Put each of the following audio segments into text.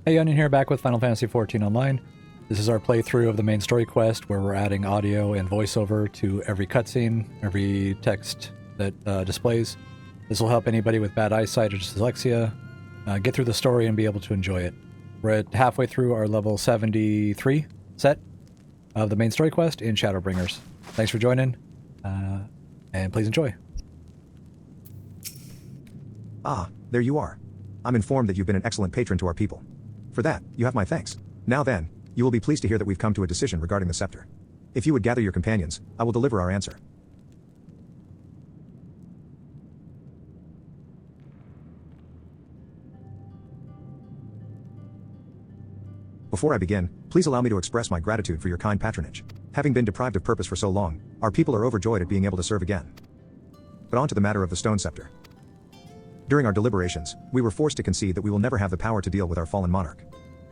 Hey, Onion here, back with Final Fantasy XIV Online. This is our playthrough of the main story quest, where we're adding audio and voiceover to every cutscene, every text that displays. This will help anybody with bad eyesight or dyslexia get through the story and be able to enjoy it. We're at halfway through our level 73 set of the main story quest in Shadowbringers. Thanks for joining, and please enjoy. Ah, there you are. I'm informed that you've been an excellent patron to our people. For that, you have my thanks. Now then, you will be pleased to hear that we've come to a decision regarding the scepter. If you would gather your companions, I will deliver our answer. Before I begin, please allow me to express my gratitude for your kind patronage. Having been deprived of purpose for so long, our people are overjoyed at being able to serve again. But on to the matter of the stone scepter. During our deliberations, we were forced to concede that we will never have the power to deal with our fallen monarch.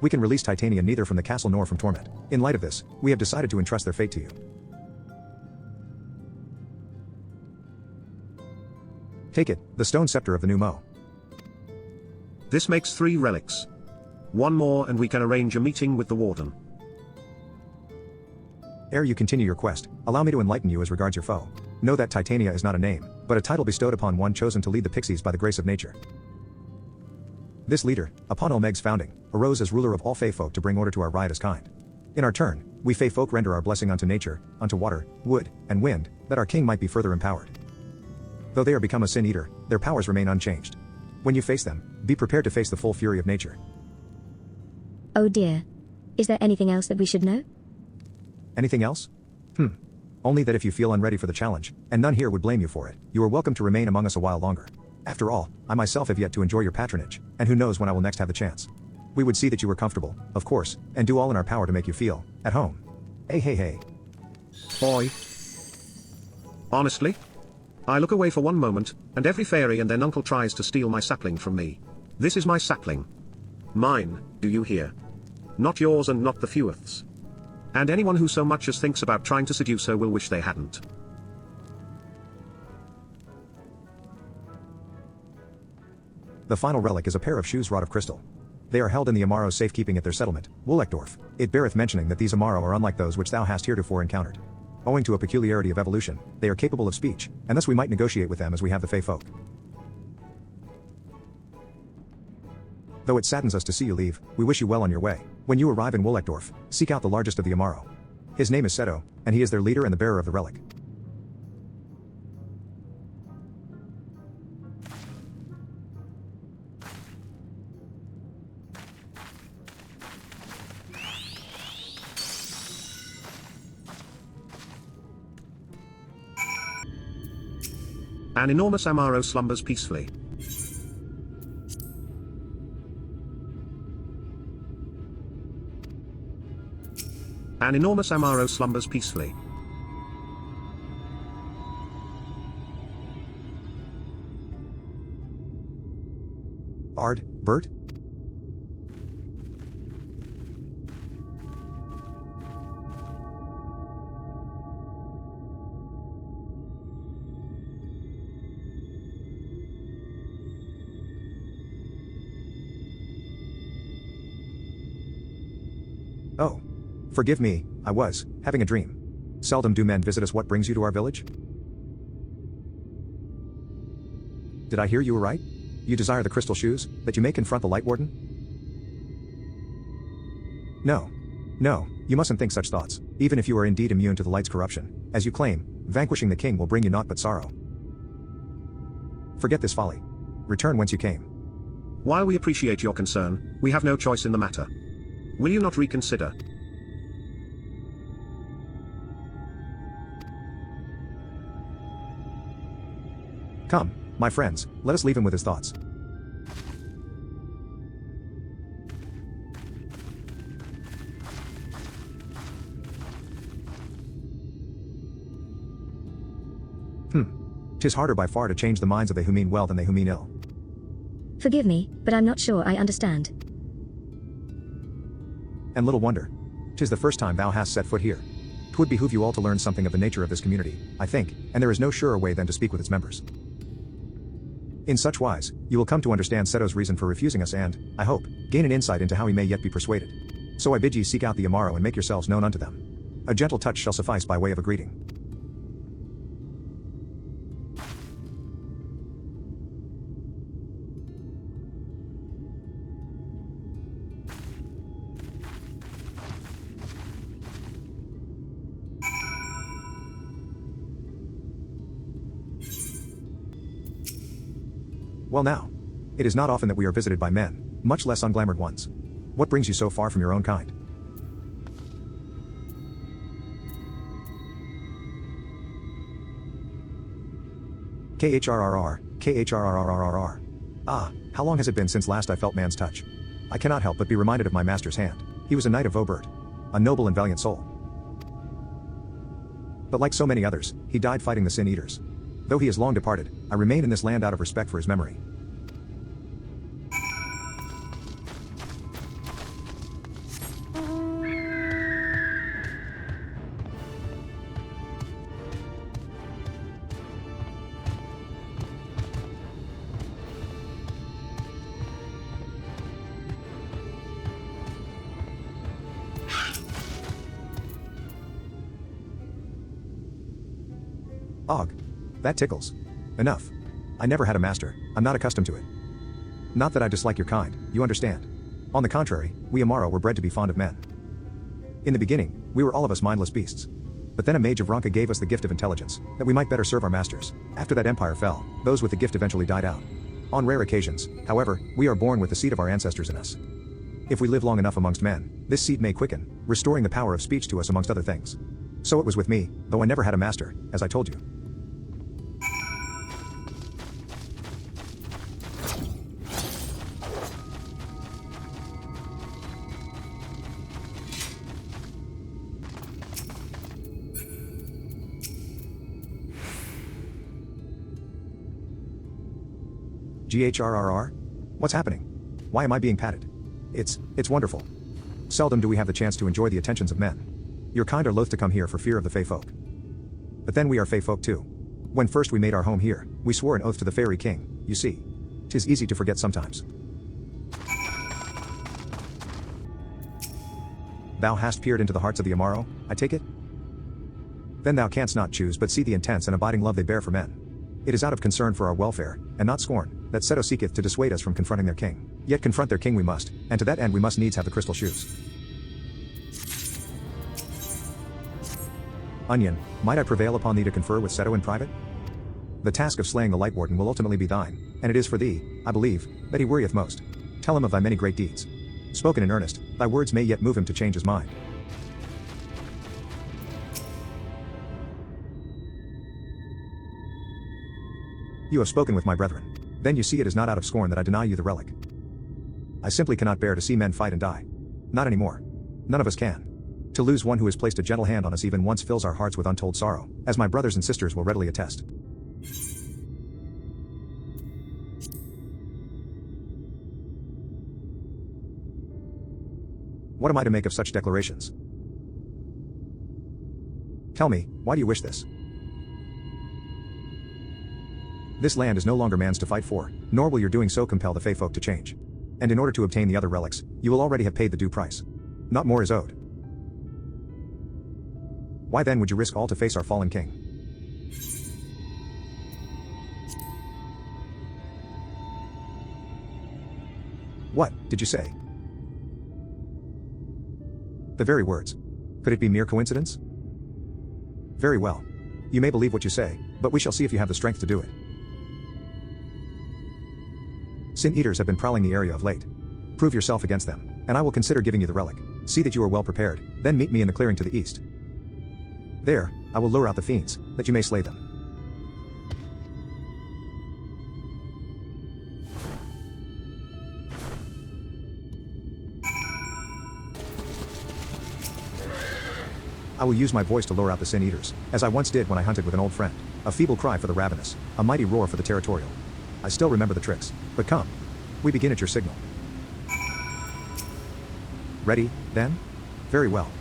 We can release Titania neither from the castle nor from torment. In light of this, we have decided to entrust their fate to you. Take it, the stone scepter of the Nummo. This makes 3 relics. 1 more and we can arrange a meeting with the Warden. Ere you continue your quest, allow me to enlighten you as regards your foe. Know that Titania is not a name, but a title bestowed upon one chosen to lead the pixies by the grace of nature. This leader, upon Il Mheg's founding, arose as ruler of all Fey folk to bring order to our riotous kind. In our turn, we Fey folk render our blessing unto nature, unto water, wood, and wind, that our king might be further empowered. Though they are become a sin eater, their powers remain unchanged. When you face them, be prepared to face the full fury of nature. Oh dear. Is there anything else that we should know? Anything else? Only that if you feel unready for the challenge, and none here would blame you for it, you are welcome to remain among us a while longer. After all, I myself have yet to enjoy your patronage, and who knows when I will next have the chance. We would see that you were comfortable, of course, and do all in our power to make you feel at home. Hey. Oi. Honestly? I look away for one moment, and every fairy and their nuncle tries to steal my sapling from me. This is my sapling. Mine, do you hear? Not yours and not the fewth's. And anyone who so much as thinks about trying to seduce her will wish they hadn't. The final relic is a pair of shoes wrought of crystal. They are held in the Amaro's safekeeping at their settlement, Wooldorf. It beareth mentioning that these Amaro are unlike those which thou hast heretofore encountered. Owing to a peculiarity of evolution, they are capable of speech, and thus we might negotiate with them as we have the Fey folk. Though it saddens us to see you leave, we wish you well on your way. When you arrive in Wooldorf, seek out the largest of the Amaro. His name is Setto, and he is their leader and the bearer of the relic. An enormous Amaro slumbers peacefully. An enormous Amaro slumbers peacefully. Artbert? Oh. Forgive me, I was having a dream. Seldom do men visit us. What brings you to our village? Did I hear you right? You desire the crystal shoes, that you may confront the Light Warden? No, you mustn't think such thoughts. Even if you are indeed immune to the light's corruption, as you claim, vanquishing the king will bring you naught but sorrow. Forget this folly. Return whence you came. While we appreciate your concern, we have no choice in the matter. Will you not reconsider? Come, my friends, let us leave him with his thoughts. Tis harder by far to change the minds of they who mean well than they who mean ill. Forgive me, but I'm not sure I understand. And little wonder. 'Tis the first time thou hast set foot here. 'Twould behoove you all to learn something of the nature of this community, I think, and there is no surer way than to speak with its members. In such wise, you will come to understand Setto's reason for refusing us and, I hope, gain an insight into how he may yet be persuaded. So I bid ye seek out the Amaro and make yourselves known unto them. A gentle touch shall suffice by way of a greeting. Well now. It is not often that we are visited by men, much less unglamoured ones. What brings you so far from your own kind? KHRRR, KHRRRRR. Ah, how long has it been since last I felt man's touch? I cannot help but be reminded of my master's hand. He was a knight of Obert. A noble and valiant soul. But like so many others, he died fighting the Sin Eaters. Though he is long departed, I remain in this land out of respect for his memory. Og. That tickles. Enough. I never had a master, I'm not accustomed to it. Not that I dislike your kind, you understand. On the contrary, we Amaro were bred to be fond of men. In the beginning, we were all of us mindless beasts. But then a mage of Ronka gave us the gift of intelligence, that we might better serve our masters. After that empire fell, those with the gift eventually died out. On rare occasions, however, we are born with the seed of our ancestors in us. If we live long enough amongst men, this seed may quicken, restoring the power of speech to us amongst other things. So it was with me, though I never had a master, as I told you. GHRRR? What's happening? Why am I being patted? It's wonderful. Seldom do we have the chance to enjoy the attentions of men. Your kind are loath to come here for fear of the Fey folk. But then we are Fey folk too. When first we made our home here, we swore an oath to the Fairy King, you see. 'Tis easy to forget sometimes. Thou hast peered into the hearts of the Amaro, I take it? Then thou canst not choose but see the intense and abiding love they bear for men. It is out of concern for our welfare, and not scorn, that Setto seeketh to dissuade us from confronting their king. Yet confront their king we must, and to that end we must needs have the crystal shoes. Onion, might I prevail upon thee to confer with Setto in private? The task of slaying the Light Warden will ultimately be thine, and it is for thee, I believe, that he worrieth most. Tell him of thy many great deeds. Spoken in earnest, thy words may yet move him to change his mind. You have spoken with my brethren. Then you see it is not out of scorn that I deny you the relic. I simply cannot bear to see men fight and die. Not anymore. None of us can. To lose one who has placed a gentle hand on us even once fills our hearts with untold sorrow, as my brothers and sisters will readily attest. What am I to make of such declarations? Tell me, why do you wish this? This land is no longer man's to fight for, nor will your doing so compel the Fey folk to change. And in order to obtain the other relics, you will already have paid the due price. Not more is owed. Why then would you risk all to face our fallen king? What, did you say? The very words. Could it be mere coincidence? Very well. You may believe what you say, but we shall see if you have the strength to do it. Sin Eaters have been prowling the area of late. Prove yourself against them, and I will consider giving you the relic. See that you are well prepared, then meet me in the clearing to the east. There, I will lure out the fiends, that you may slay them. I will use my voice to lure out the Sin Eaters, as I once did when I hunted with an old friend. A feeble cry for the ravenous, a mighty roar for the territorial. I still remember the tricks, but come. We begin at your signal. Ready, then? Very well.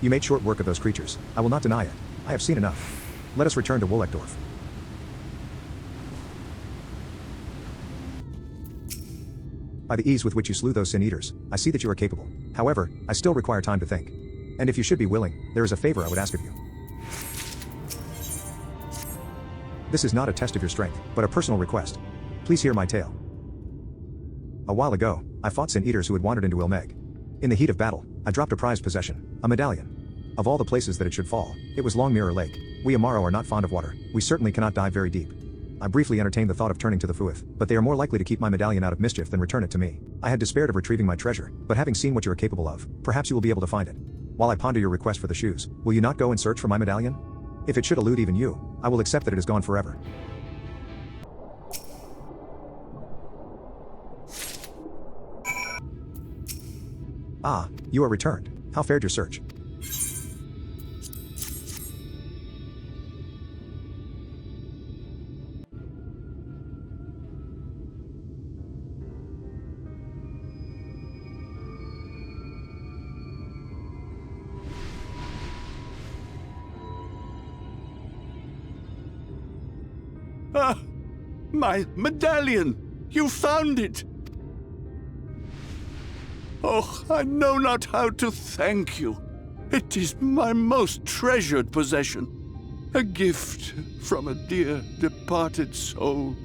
You made short work of those creatures. I will not deny it. I have seen enough. Let us return to Wooldorf. By the ease with which you slew those sin eaters, I see that you are capable. However, I still require time to think. And if you should be willing, there is a favor I would ask of you. This is not a test of your strength, but a personal request. Please hear my tale. A while ago, I fought sin eaters who had wandered into Il Mheg. In the heat of battle, I dropped a prized possession, a medallion. Of all the places that it should fall, it was Long Mirror Lake. We Amaro are not fond of water. We certainly cannot dive very deep. I briefly entertained the thought of turning to the FFXIV, but they are more likely to keep my medallion out of mischief than return it to me. I had despaired of retrieving my treasure, but having seen what you are capable of, perhaps you will be able to find it. While I ponder your request for the shoes, will you not go and search for my medallion? If it should elude even you, I will accept that it is gone forever. Ah, you are returned. How fared your search? Ah, my medallion! You found it! Oh, I know not how to thank you. It is my most treasured possession. A gift from a dear departed soul.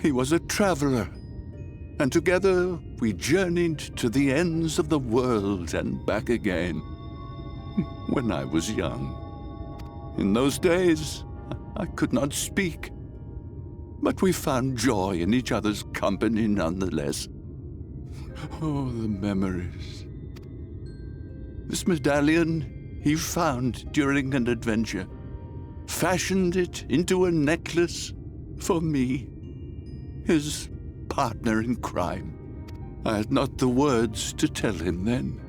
He was a traveler, and together we journeyed to the ends of the world and back again. When I was young. In those days, I could not speak, but we found joy in each other's company nonetheless. Oh, the memories. This medallion he found during an adventure, fashioned it into a necklace for me, his partner in crime. I had not the words to tell him then,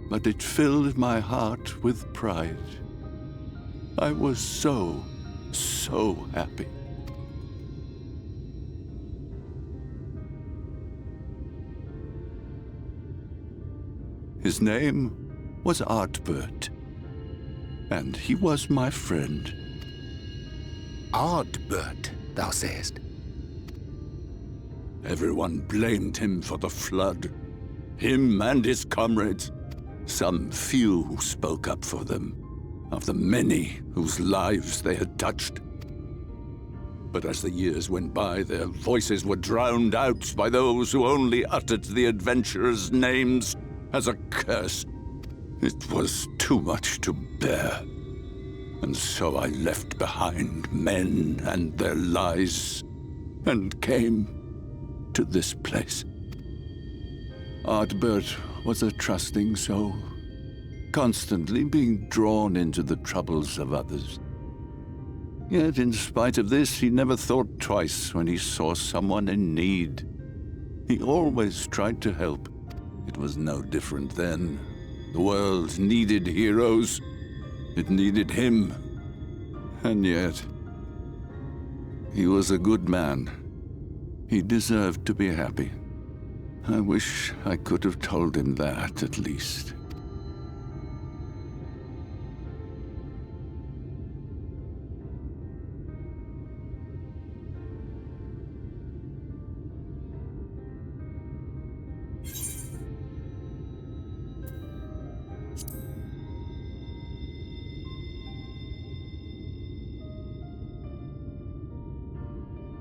but it filled my heart with pride. I was so happy. His name was Artbert, and he was my friend. Artbert, thou sayest? Everyone blamed him for the flood. Him and his comrades. Some few spoke up for them, of the many whose lives they had touched. But as the years went by, their voices were drowned out by those who only uttered the adventurers' names as a curse. It was too much to bear. And so I left behind men and their lies, and came to this place. Artbert was a trusting soul, constantly being drawn into the troubles of others. Yet in spite of this, he never thought twice when he saw someone in need. He always tried to help. It was no different then. The world needed heroes. It needed him. And yet, he was a good man. He deserved to be happy. I wish I could have told him that, at least.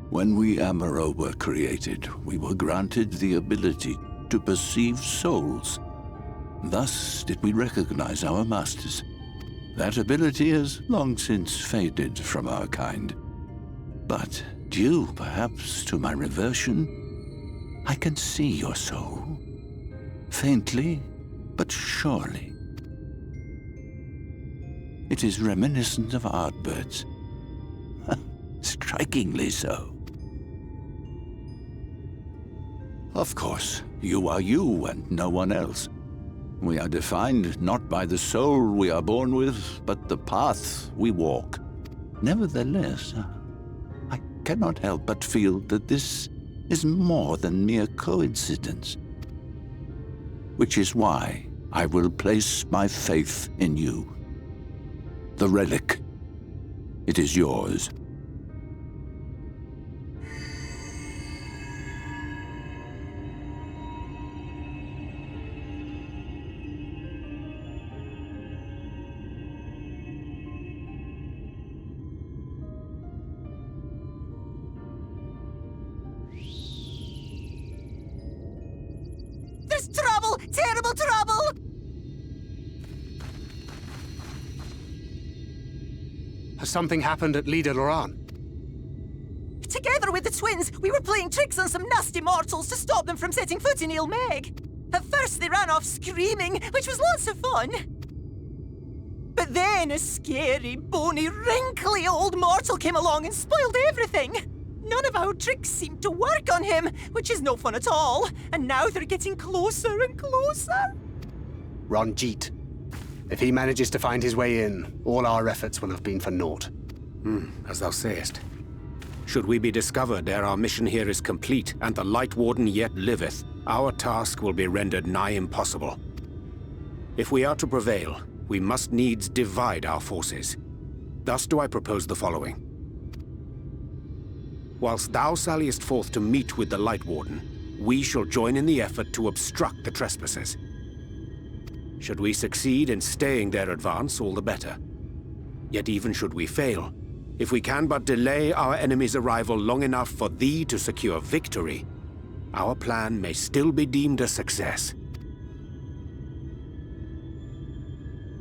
When we Amaro were created, we were granted the ability to perceive souls. Thus did we recognize our masters. That ability has long since faded from our kind. But due, perhaps, to my reversion, I can see your soul. Faintly, but surely. It is reminiscent of Artbert's. Strikingly so. Of course, you are you and no one else. We are defined not by the soul we are born with, but the path we walk. Nevertheless, I cannot help but feel that this is more than mere coincidence. Which is why I will place my faith in you. The relic. It is yours. There's trouble! Terrible trouble! Has something happened at Leader Loran? Together with the twins, we were playing tricks on some nasty mortals to stop them from setting foot in Il Mheg. At first they ran off screaming, which was lots of fun. But then a scary, bony, wrinkly old mortal came along and spoiled everything. None of our tricks seemed to work on him, which is no fun at all. And now they're getting closer and closer. Ranjit. If he manages to find his way in, all our efforts will have been for naught. As thou sayest. Should we be discovered ere our mission here is complete, and the Light Warden yet liveth, our task will be rendered nigh impossible. If we are to prevail, we must needs divide our forces. Thus do I propose the following. Whilst thou salliest forth to meet with the Light Warden, we shall join in the effort to obstruct the trespassers. Should we succeed in staying their advance, all the better. Yet even should we fail, if we can but delay our enemy's arrival long enough for thee to secure victory, our plan may still be deemed a success.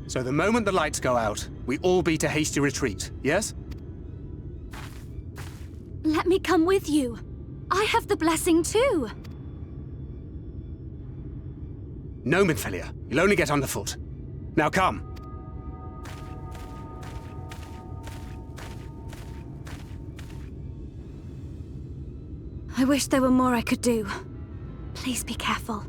So the moment the lights go out, we all beat a hasty retreat, yes? Let me come with you. I have the blessing too. No, Minfelia. You'll only get underfoot. Now come. I wish there were more I could do. Please be careful.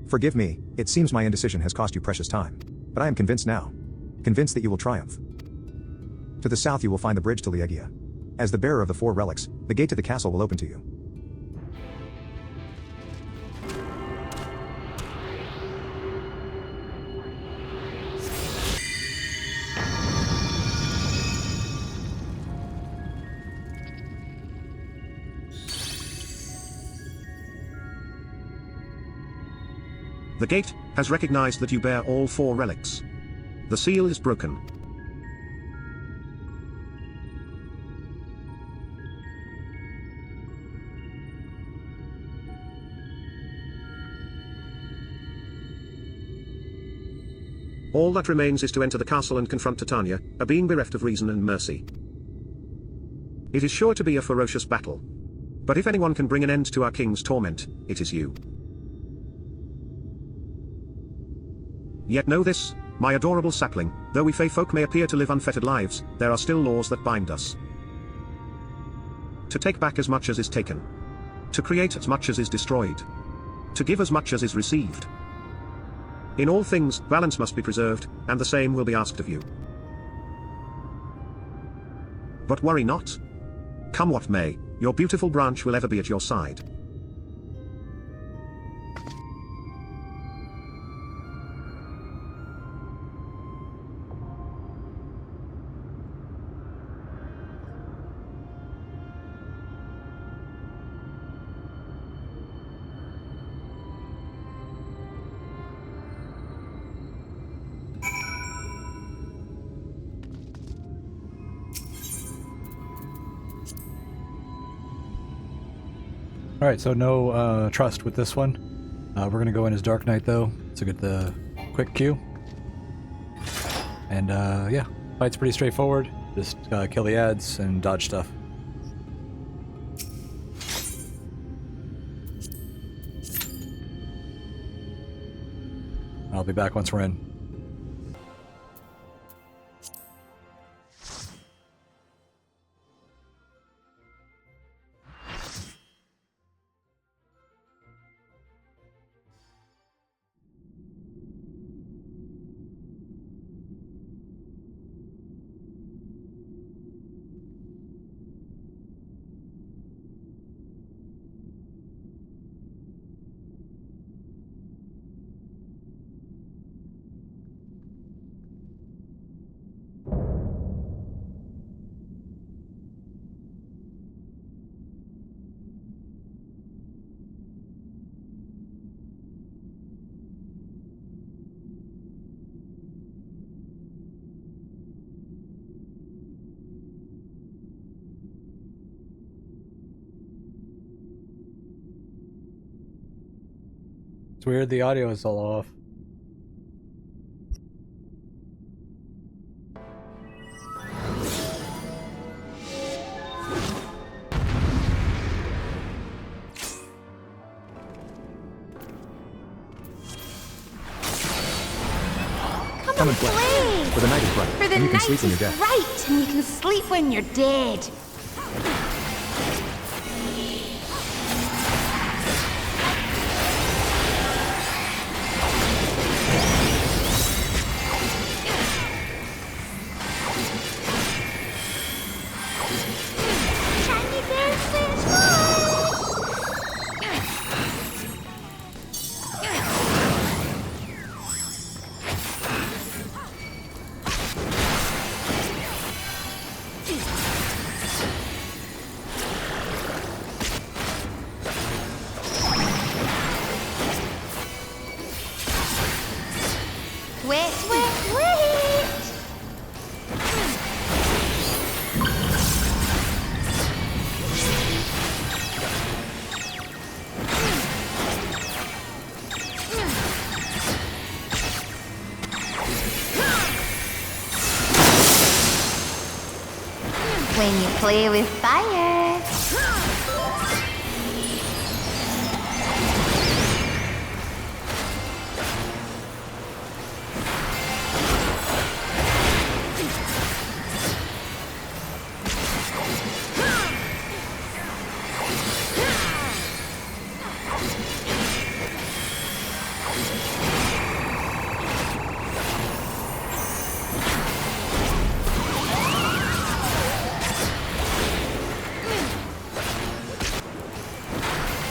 Forgive me, it seems my indecision has cost you precious time. But I am convinced now. Convinced that you will triumph. To the south you will find the bridge to Liegia. As the bearer of the 4 relics, the gate to the castle will open to you. The gate has recognized that you bear all 4 relics. The seal is broken. All that remains is to enter the castle and confront Titania, a being bereft of reason and mercy. It is sure to be a ferocious battle. But if anyone can bring an end to our king's torment, it is you. Yet know this, my adorable sapling, though we Fey folk may appear to live unfettered lives, there are still laws that bind us. To take back as much as is taken. To create as much as is destroyed. To give as much as is received. In all things, balance must be preserved, and the same will be asked of you. But worry not. Come what may, your beautiful branch will ever be at your side. Alright, so no trust with this one. We're going to go in as Dark Knight though, to get the quick Q. And yeah, fight's pretty straightforward. Just kill the ads and dodge stuff. I'll be back once we're in. It's weird the audio is all off. Come and play. For the night is bright, For the and you can night sleep when you're is dead. bright, and you can sleep when you're dead. Shiny dances, wait, wait, wait! When you play with fire.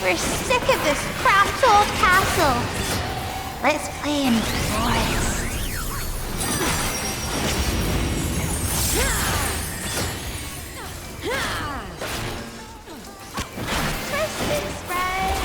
We're sick of this cramped old castle. Let's play in the forest. Twisted spray.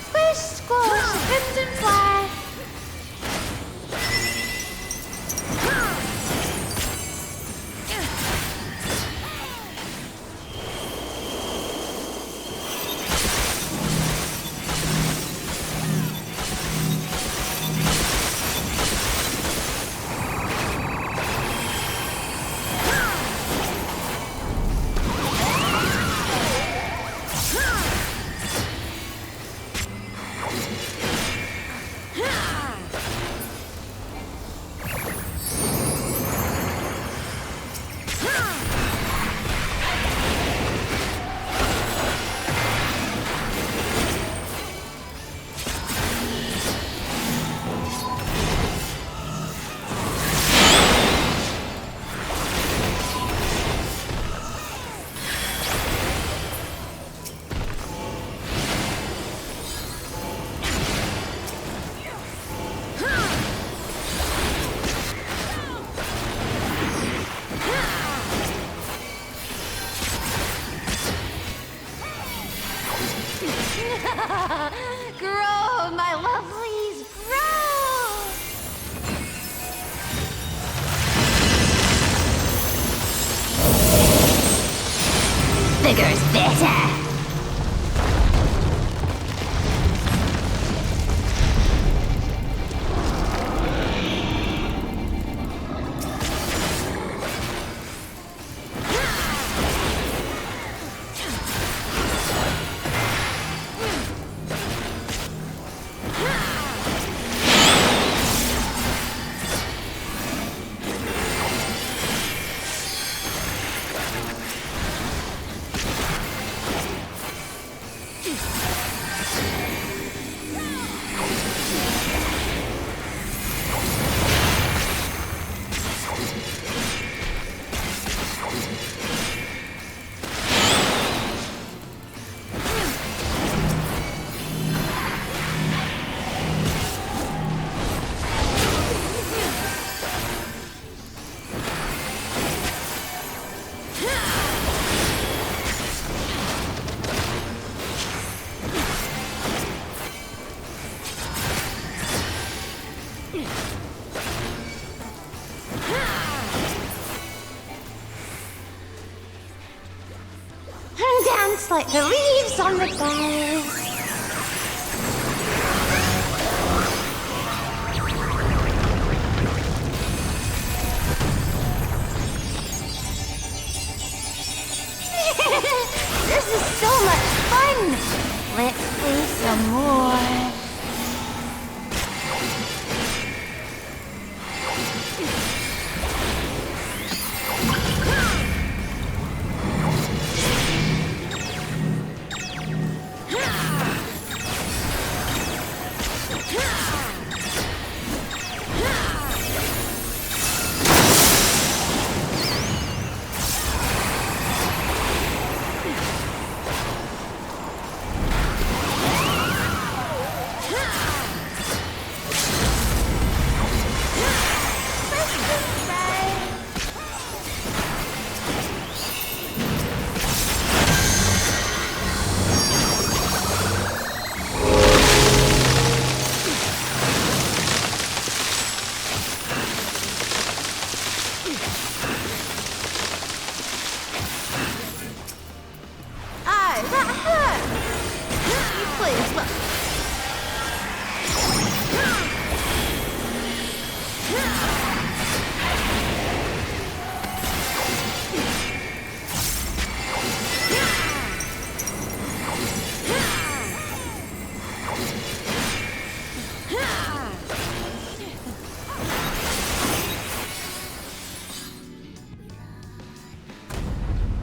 Squish, squash, crimson flag. Grow, my lovelies, grow! Bigger's better! just like the leaves on the boughs. This is so much fun! Let's play some more.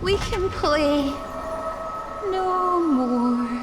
We can play no more.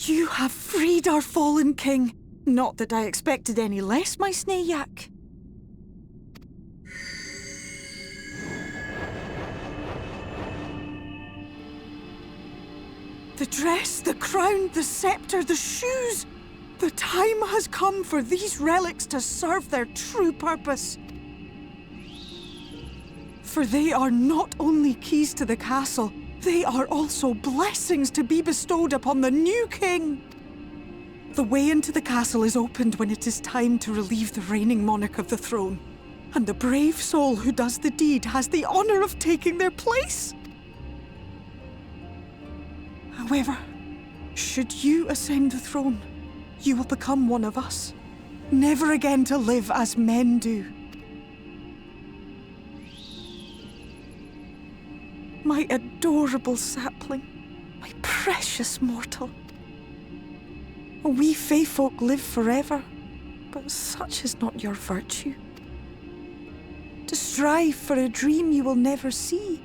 You have freed our fallen king. Not that I expected any less, my Snayak. The dress, the crown, the scepter, the shoes. The time has come for these relics to serve their true purpose. For they are not only keys to the castle, they are also blessings to be bestowed upon the new king. The way into the castle is opened when it is time to relieve the reigning monarch of the throne. And the brave soul who does the deed has the honor of taking their place. However, should you ascend the throne, you will become one of us, never again to live as men do. My adorable sapling, my precious mortal. We Fae folk live forever, but such is not your virtue. To strive for a dream you will never see,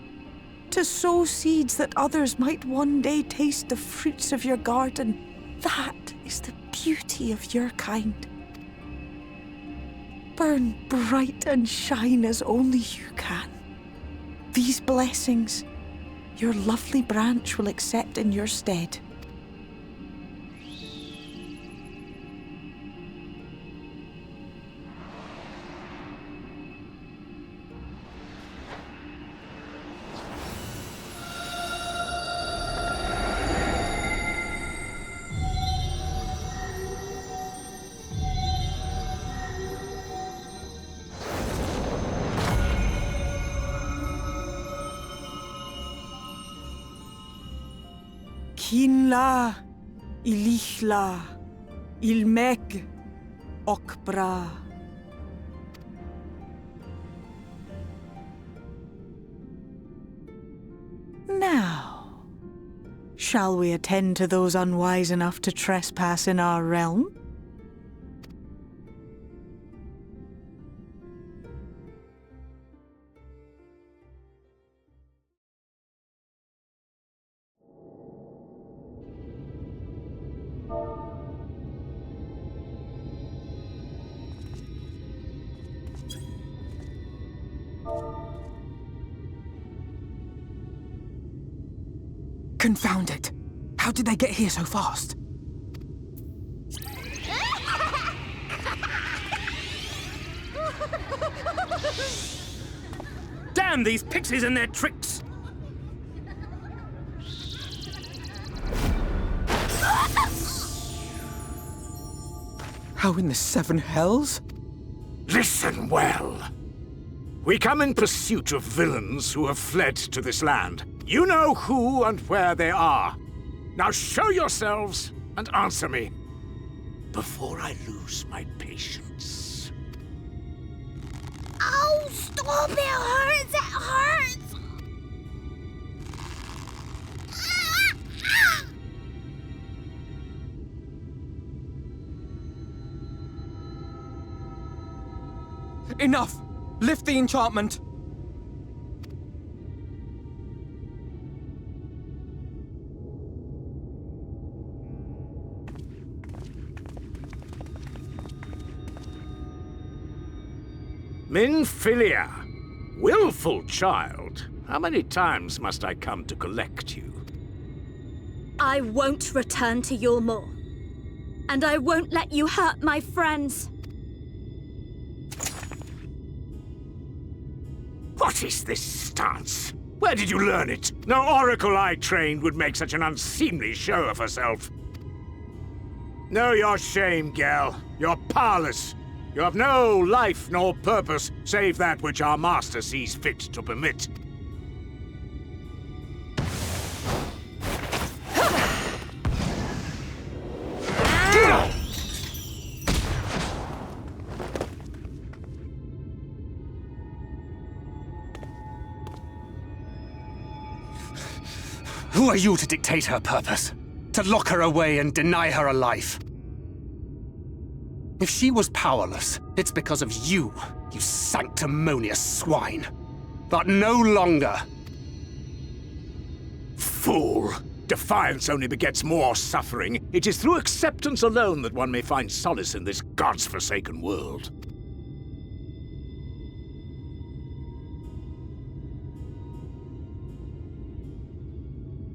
to sow seeds that others might one day taste the fruits of your garden, that is the beauty of your kind. Burn bright and shine as only you can. These blessings, your lovely branch will accept in your stead. Hinla, Ilichla, Il Mheg, Okbra. Now, shall we attend to those unwise enough to trespass in our realm? Confound it! How did they get here so fast? Damn these pixies and their tricks! How in the seven hells? Listen well. We come in pursuit of villains who have fled to this land. You know who and where they are. Now show yourselves and answer me before I lose my patience. Oh, stop! It hurts! It hurts! Enough! Lift the enchantment! Minfilia, willful child, how many times must I come to collect you? I won't return to Eulmore. And I won't let you hurt my friends. What is this stance? Where did you learn it? No oracle I trained would make such an unseemly show of herself. Know your shame, gal. You're powerless. You have no life nor purpose, save that which our master sees fit to permit. Who are you to dictate her purpose? To lock her away and deny her a life? If she was powerless, it's because of you, you sanctimonious swine. But no longer. Fool! Defiance only begets more suffering. It is through acceptance alone that one may find solace in this god's-forsaken world.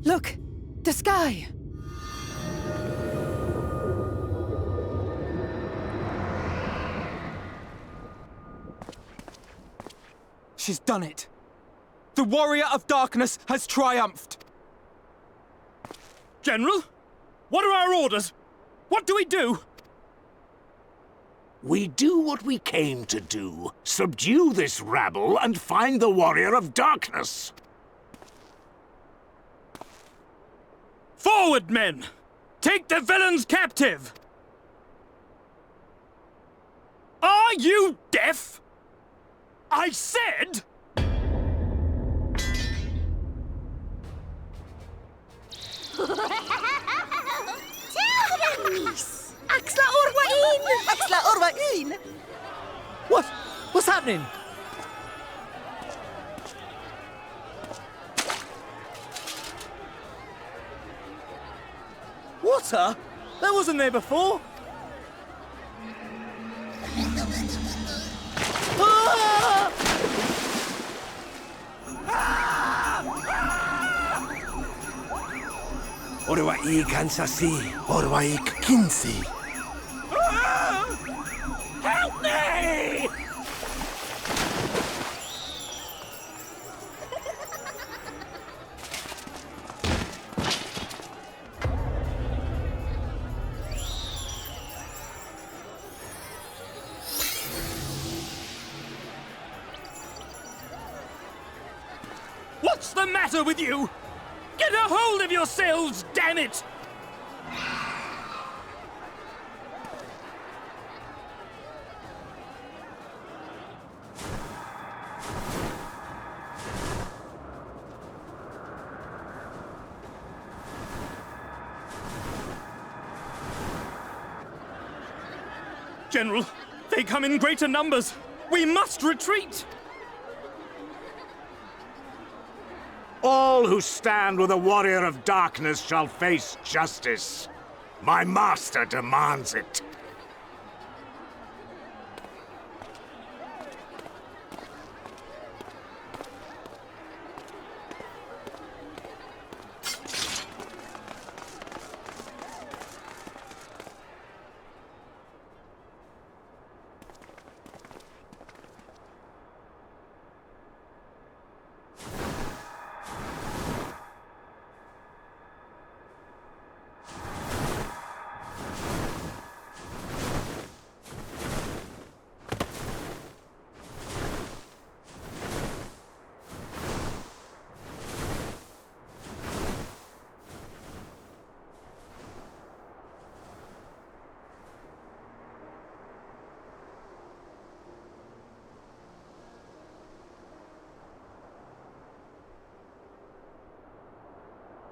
Look! The sky! She's done it. The Warrior of Darkness has triumphed. General? What are our orders? What do we do? We do what we came to do. Subdue this rabble and find the Warrior of Darkness. Forward, men! Take the villains captive! Are you deaf? I said... Axla Orwain! Axla Orwain! What's happening? Water? That wasn't there before. Ah! Orwaik Ansasi, Orwaik Kinsi. Help me! What's the matter with you? Get a hold of yourselves, damn it! General, they come in greater numbers. We must retreat! All who stand with a warrior of darkness shall face justice. My master demands it.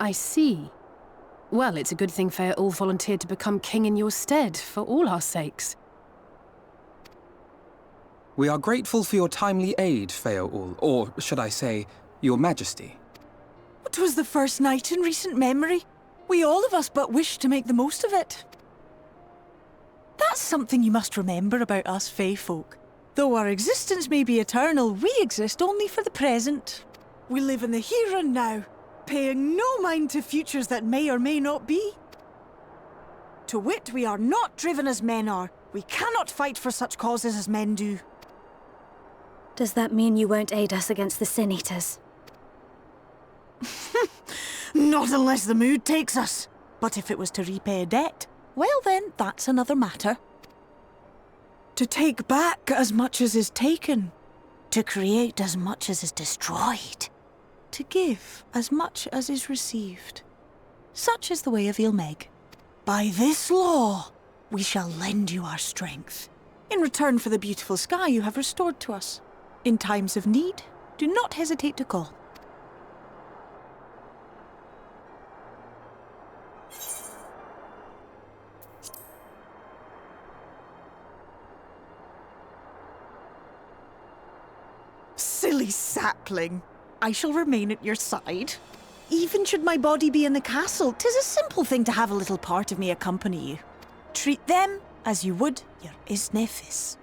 I see. Well, it's a good thing Fear-Ul volunteered to become king in your stead, for all our sakes. We are grateful for your timely aid, Fear-Ul, or should I say, your majesty. It was the first night in recent memory. We all of us but wished to make the most of it. That's something you must remember about us Fey folk. Though our existence may be eternal, we exist only for the present. We live in the here and now, paying no mind to futures that may or may not be. To wit, we are not driven as men are. We cannot fight for such causes as men do. Does that mean you won't aid us against the Sin Eaters? Not unless the mood takes us. But if it was to repay a debt, well then, that's another matter. To take back as much as is taken. To create as much as is destroyed. To give as much as is received. Such is the way of Il Mheg. By this law, we shall lend you our strength, in return for the beautiful sky you have restored to us. In times of need, do not hesitate to call. Silly sapling. I shall remain at your side. Even should my body be in the castle, 'tis a simple thing to have a little part of me accompany you. Treat them as you would your Isnefis.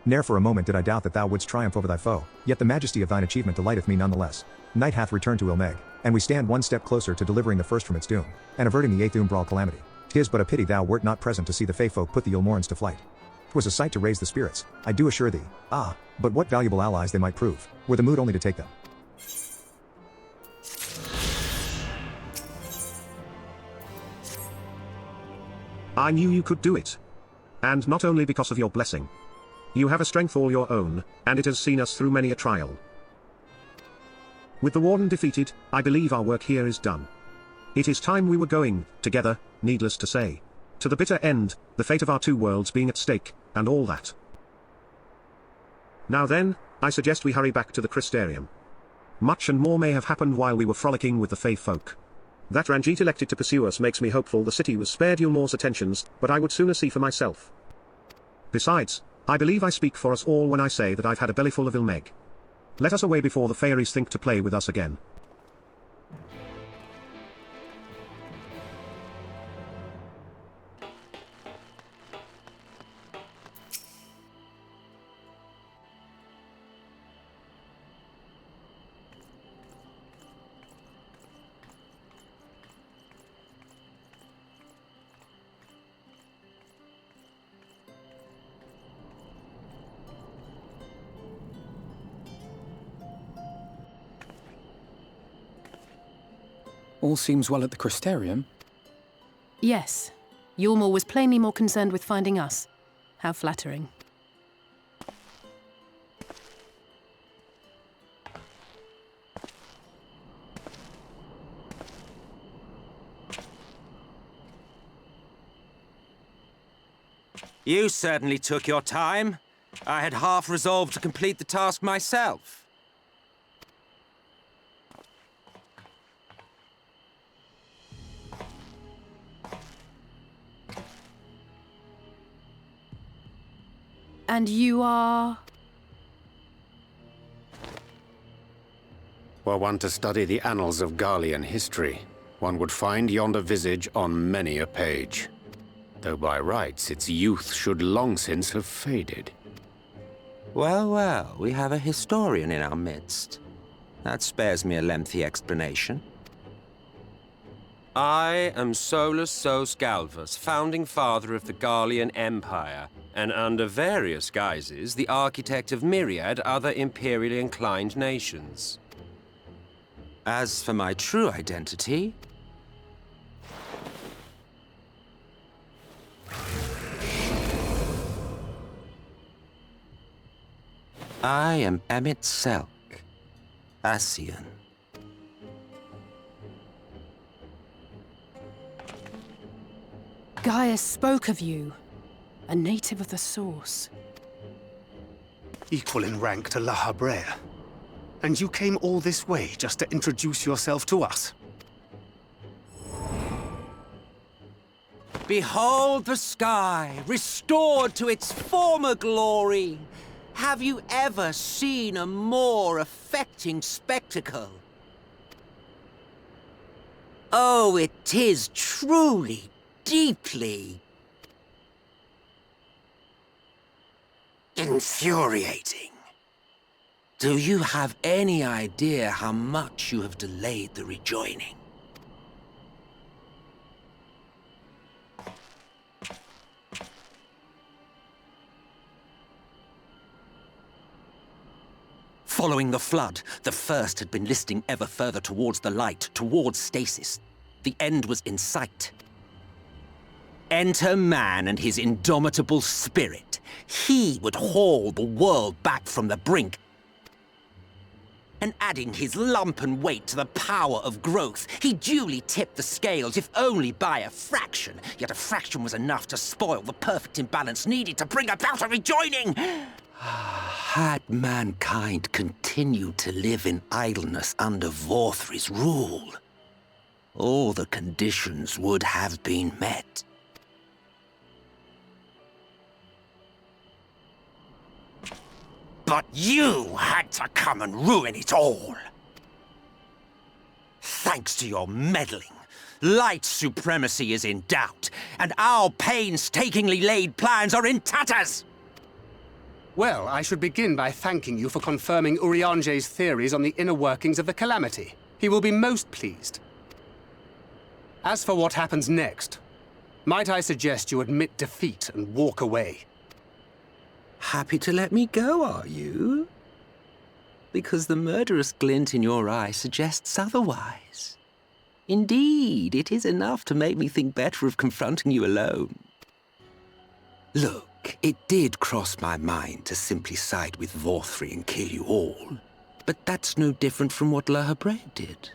Ne'er for a moment did I doubt that thou wouldst triumph over thy foe, yet the majesty of thine achievement delighteth me nonetheless. Night hath returned to Il Mheg, and we stand one step closer to delivering the first from its doom, and averting the eighth Umbral calamity. 'Tis but a pity thou wert not present to see the Fey folk put the Eulmorans to flight. 'Twas a sight to raise the spirits, I do assure thee. Ah, but what valuable allies they might prove, were the mood only to take them. I knew you could do it. And not only because of your blessing. You have a strength all your own, and it has seen us through many a trial. With the Warden defeated, I believe our work here is done. It is time we were going, together, needless to say. To the bitter end, the fate of our two worlds being at stake, and all that. Now then, I suggest we hurry back to the Crystarium. Much and more may have happened while we were frolicking with the Fey folk. That Ranjit elected to pursue us makes me hopeful the city was spared Eulmore's attentions, but I would sooner see for myself. Besides, I believe I speak for us all when I say that I've had a bellyful of Il Mheg. Let us away before the fairies think to play with us again. All seems well at the Crystarium. Yes. Eulmore was plainly more concerned with finding us. How flattering. You certainly took your time. I had half resolved to complete the task myself. And you are? Were one to study the annals of Garlean history, one would find yonder visage on many a page. Though by rights its youth should long since have faded. Well, well, we have a historian in our midst. That spares me a lengthy explanation. I am Solus Sos Galvus, founding father of the Garlean Empire, and under various guises, the architect of myriad other imperially inclined nations. As for my true identity, I am Emet-Selch, Ascian. Gaius spoke of you, a native of the Source. Equal in rank to Artbert. And you came all this way just to introduce yourself to us? Behold the sky, restored to its former glory. Have you ever seen a more affecting spectacle? Oh, it is truly, deeply infuriating. Do you have any idea how much you have delayed the rejoining? Following the flood, the First had been listing ever further towards the light, towards stasis. The end was in sight. Enter man and his indomitable spirit. He would haul the world back from the brink. And adding his lumpen weight to the power of growth, he duly tipped the scales, if only by a fraction. Yet a fraction was enough to spoil the perfect imbalance needed to bring about a rejoining. Had mankind continued to live in idleness under Vorthri's rule, all the conditions would have been met. But you had to come and ruin it all. Thanks to your meddling, light supremacy is in doubt, and our painstakingly laid plans are in tatters! Well, I should begin by thanking you for confirming Urianger's theories on the inner workings of the Calamity. He will be most pleased. As for what happens next, might I suggest you admit defeat and walk away? Happy to let me go, are you? Because the murderous glint in your eye suggests otherwise. Indeed, it is enough to make me think better of confronting you alone. Look, it did cross my mind to simply side with Vorthri and kill you all. But that's no different from what Artbert did.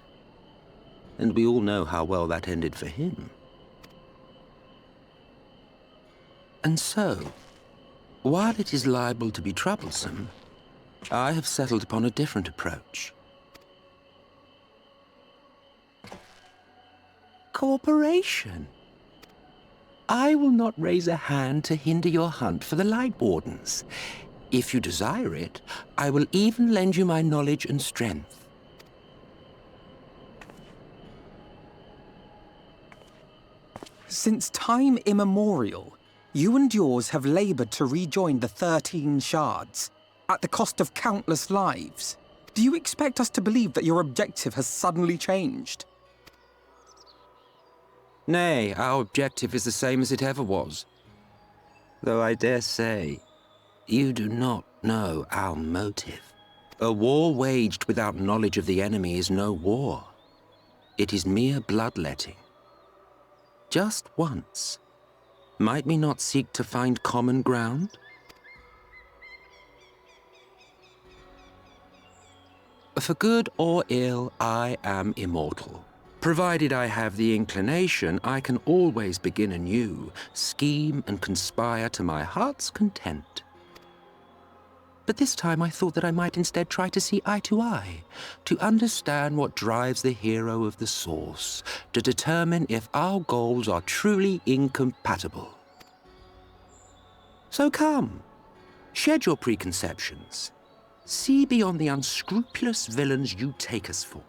And we all know how well that ended for him. And so, while it is liable to be troublesome, I have settled upon a different approach. Cooperation. I will not raise a hand to hinder your hunt for the Light Wardens. If you desire it, I will even lend you my knowledge and strength. Since time immemorial, you and yours have labored to rejoin the 13 shards, at the cost of countless lives. Do you expect us to believe that your objective has suddenly changed? Nay, our objective is the same as it ever was. Though I dare say, you do not know our motive. A war waged without knowledge of the enemy is no war. It is mere bloodletting. Just once. Might we not seek to find common ground? For good or ill, I am immortal. Provided I have the inclination, I can always begin anew, scheme and conspire to my heart's content. But this time I thought that I might instead try to see eye to eye, to understand what drives the hero of the source, to determine if our goals are truly incompatible. So come, shed your preconceptions. See beyond the unscrupulous villains you take us for.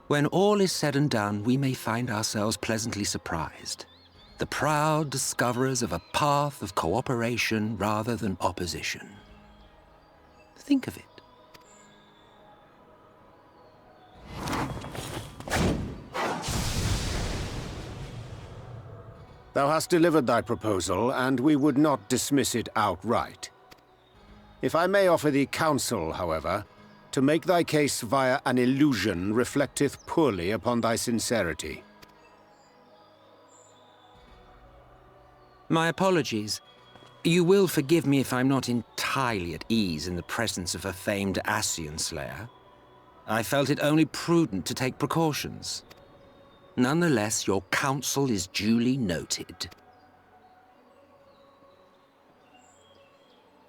When all is said and done, we may find ourselves pleasantly surprised. The proud discoverers of a path of cooperation rather than opposition. Think of it. Thou hast delivered thy proposal, and we would not dismiss it outright. If I may offer thee counsel, however, to make thy case via an illusion reflecteth poorly upon thy sincerity. My apologies. You will forgive me if I'm not entirely at ease in the presence of a famed Ascian slayer. I felt it only prudent to take precautions. Nonetheless, your counsel is duly noted.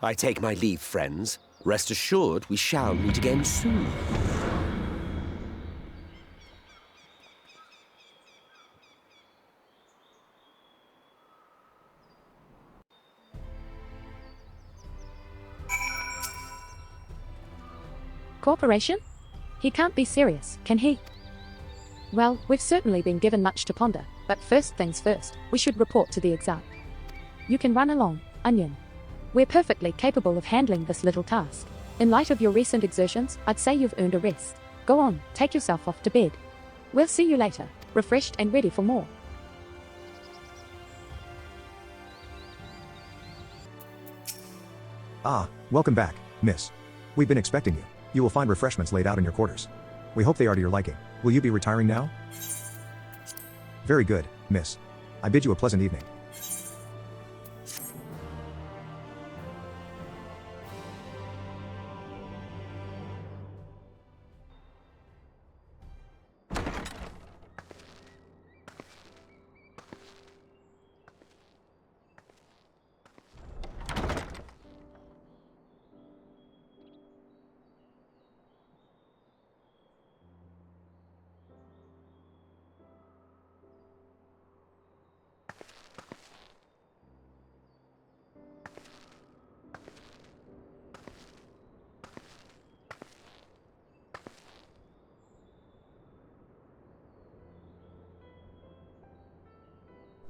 I take my leave, friends. Rest assured, we shall meet again soon. Cooperation? He can't be serious, can he? Well, we've certainly been given much to ponder, but first things first, we should report to the Exarch. You can run along, Onion. We're perfectly capable of handling this little task. In light of your recent exertions, I'd say you've earned a rest. Go on, take yourself off to bed. We'll see you later, refreshed and ready for more. Ah, welcome back, miss. We've been expecting you. You will find refreshments laid out in your quarters. We hope they are to your liking. Will you be retiring now? Very good, miss. I bid you a pleasant evening.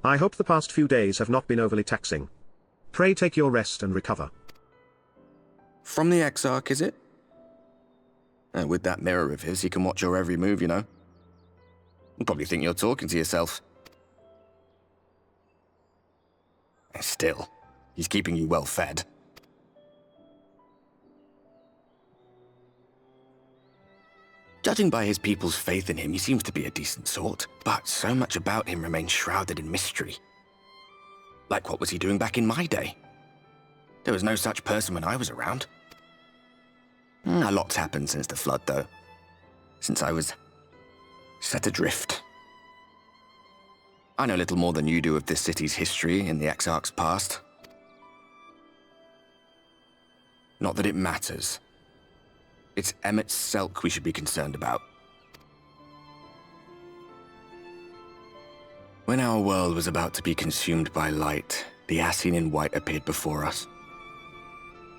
I hope the past few days have not been overly taxing. Pray take your rest and recover. From the Exarch, is it? With that mirror of his, he can watch your every move, you know. You probably think you're talking to yourself. Still, he's keeping you well fed. Judging by his people's faith in him, he seems to be a decent sort, but so much about him remains shrouded in mystery. Like what was he doing back in my day? There was no such person when I was around. A lot's happened since the flood, though. Since I was set adrift. I know little more than you do of this city's history in the Exarch's past. Not that it matters. It's Emet-Selch we should be concerned about. When our world was about to be consumed by light, the Ascian in white appeared before us.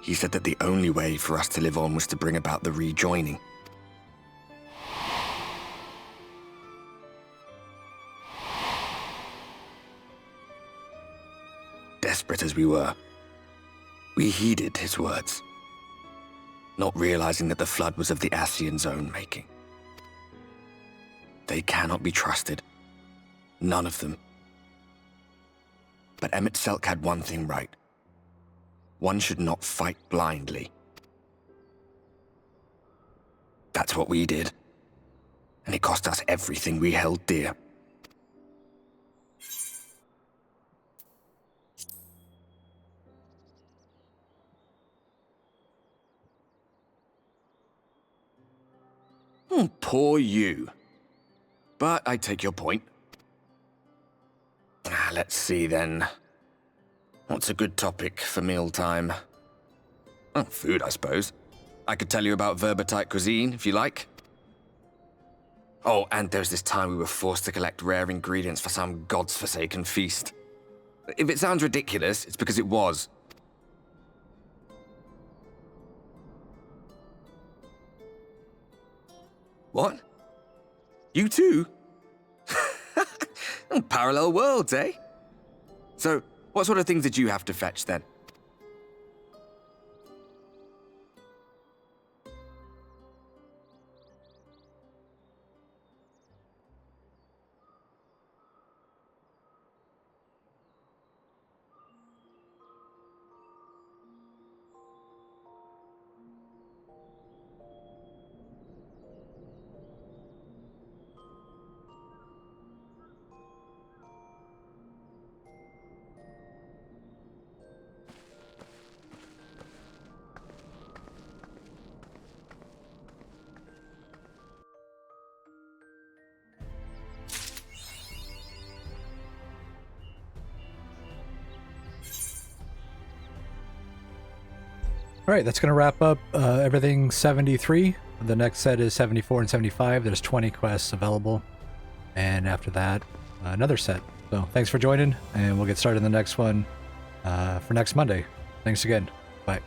He said that the only way for us to live on was to bring about the rejoining. Desperate as we were, we heeded his words. Not realizing that the flood was of the Ascian's own making. They cannot be trusted. None of them. But Emet-Selch had one thing right. One should not fight blindly. That's what we did. And it cost us everything we held dear. Poor you. But I take your point. Let's see then. What's a good topic for mealtime? Oh, food, I suppose. I could tell you about Verbatite cuisine, if you like. Oh, and there's this time we were forced to collect rare ingredients for some god's-forsaken feast. If it sounds ridiculous, it's because it was. What? You too? Parallel worlds, eh? So, what sort of things did you have to fetch then? All right, that's going to wrap up everything 73. The next set is 74 and 75. There's 20 quests available. And after that, another set. So thanks for joining, and we'll get started in the next one for next Monday. Thanks again. Bye.